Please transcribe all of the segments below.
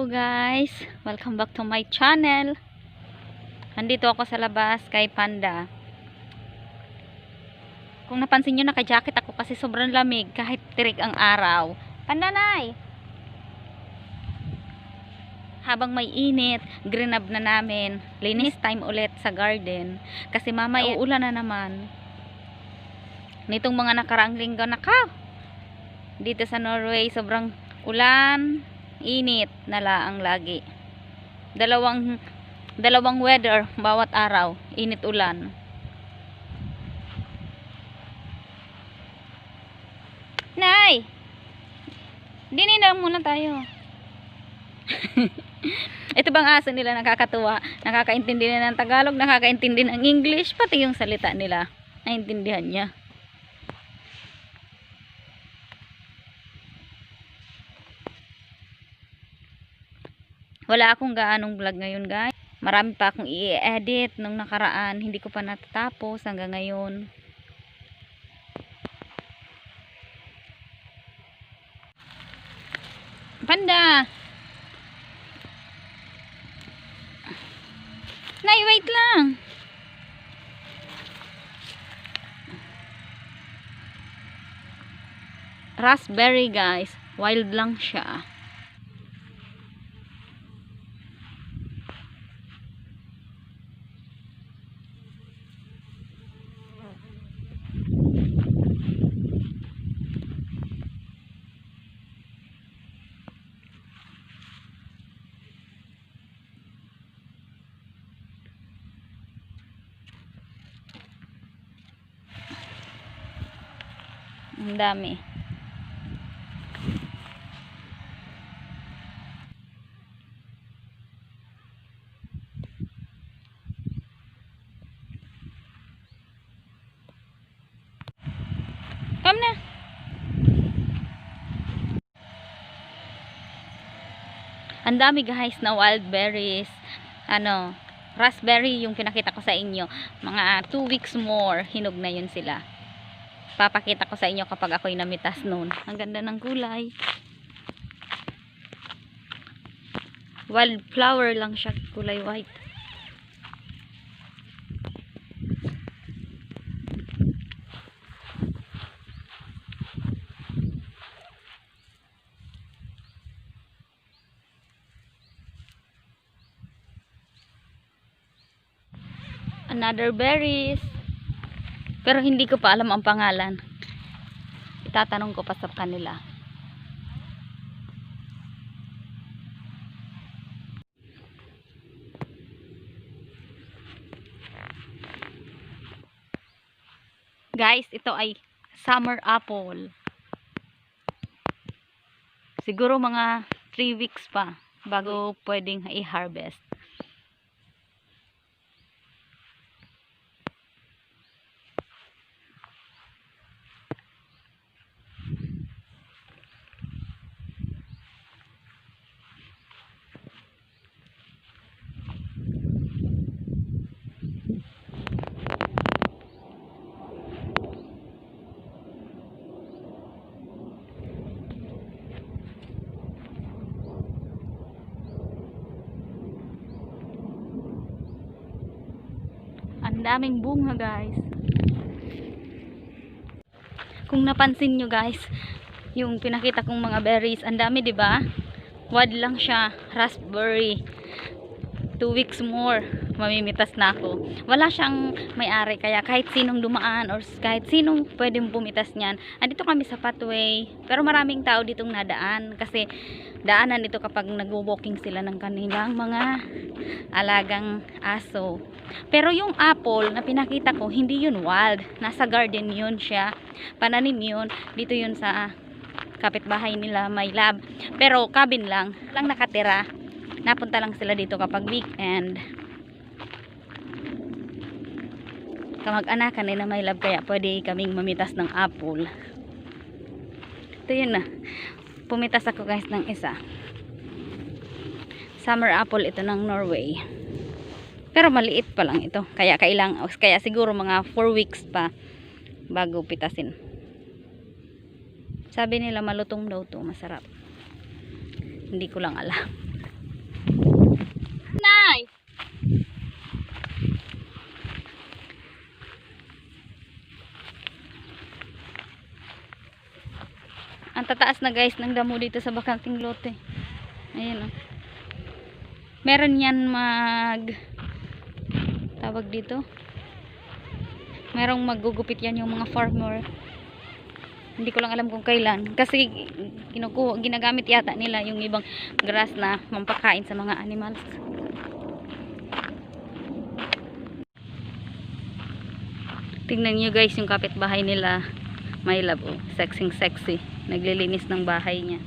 Hello guys! Welcome back to my channel. Nandito ako sa labas kay Panda. Kung napansin nyo, naka-jacket ako kasi sobrang lamig kahit tirik ang araw. Panda, nay! Habang may init, green up na namin. Linis time ulit sa garden. Kasi mamaya uulan na naman. Nitong mga nakaraang linggo dito sa Norway, sobrang ulan, init na laang lagi. Dalawang weather bawat araw, init ulan. Nay! Dini na muna tayo. Ito bang aso nila, nakakatuwa. Nakakaintindi na ng Tagalog, nakakaintindi ng English, pati yung salita nila. Naintindihan niya. Wala akong gaanong vlog ngayon guys. Marami pa akong i-edit nung nakaraan. Hindi ko pa natatapos hanggang ngayon. Panda! Nay, wait lang! Raspberry guys. Wild lang siya. Ang dami. Come na. Ang dami guys na wild berries. Raspberry yung pinakita ko sa inyo. Mga 2 weeks more, hinog na yun sila. Papakita ko sa inyo kapag ako'y namitas noon. Ang ganda ng kulay. Wildflower lang siya, kulay white. Another berries. Pero hindi ko pa alam ang pangalan. Itatanong ko pa sa kanila. Guys, ito ay summer apple. Siguro mga 3 weeks pa bago pwedeng i-harvest. Ang daming bunga guys. Kung napansin nyo guys, yung pinakita kong mga berries, ang dami 'di ba? Wad lang siya, raspberry. 2 weeks more, mamimitas na ako. Wala siyang may-ari, kaya kahit sinong dumaan or kahit sinong pwedeng pumitas niyan. Andito kami sa pathway, pero maraming tao ditong nadaan kasi daanan dito kapag nagwo-walking sila ng kanilang mga alagang aso. Pero yung apple na pinakita ko, hindi yun wild. Nasa garden yun siya. Pananim yun. Dito yun sa kapitbahay nila, may lab. Pero cabin lang nakatira. Napunta lang sila dito kapag weekend. Kamag-anakan na may lab, kaya pwede kaming mamitas ng apple. Ito yun na. Pumitas ako guys ng isa. Summer apple ito ng Norway. Pero maliit pa lang ito. Kaya siguro mga 4 weeks pa bago pitasin. Sabi nila malutong daw to, masarap. Hindi ko lang alam. Ang tataas na guys ng damo dito sa bakanting lote. Ayan, oh. Meron yan tawag dito. Merong maggugupit yan yung mga farmer. Hindi ko lang alam kung kailan. Kasi ginagamit yata nila yung ibang grass na mampakain sa mga animals. Tingnan nyo guys yung kapitbahay nila. My love, oh. Sexy. Naglilinis ng bahay niya.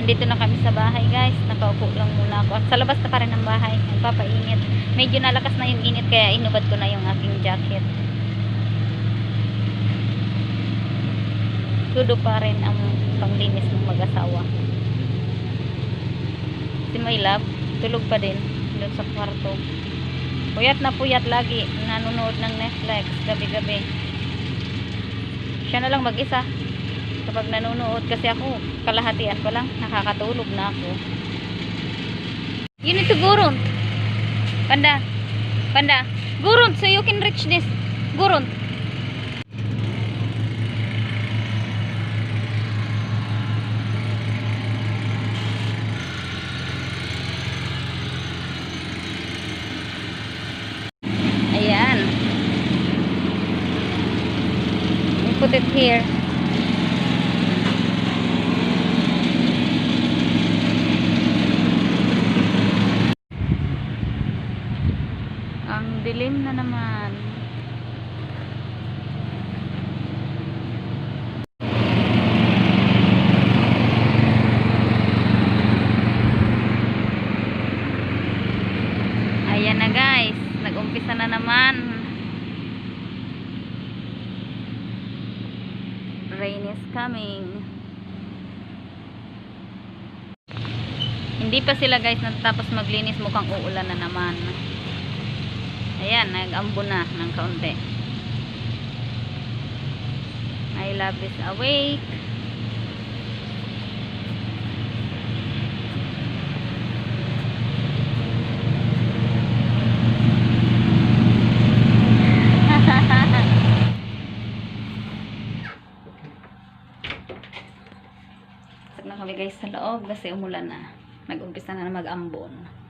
Dito na kami sa bahay guys. Nakaupo lang muna ako. Sa labas na pa rin ng bahay. Nagpapainit. Medyo nalakas na yung init kaya inubad ko na yung aking jacket. Tudo pa rin ang panglinis ng mag-asawa. Si my love, tulog pa din doon sa kwarto. Puyat na puyat lagi. Nanonood ng Netflix gabi-gabi. Siya na lang mag-isa. Kapag nanonood kasi ako, kalahatian pa lang, nakakatulog na ako. You need to gurun. Panda. Gurun so you can reach this. Gurun. Ayan. We put it here. Ang dilim na naman. Ayan na guys, nag-umpisa na naman. Rain is coming. Hindi pa sila guys natatapos maglinis, mukhang uulan na naman. Ayan, nag-ambo na ng kaunti. My love is awake. Pasok na kami guys sa loob kasi umulan na. Nag-umpisa na mag-ambon.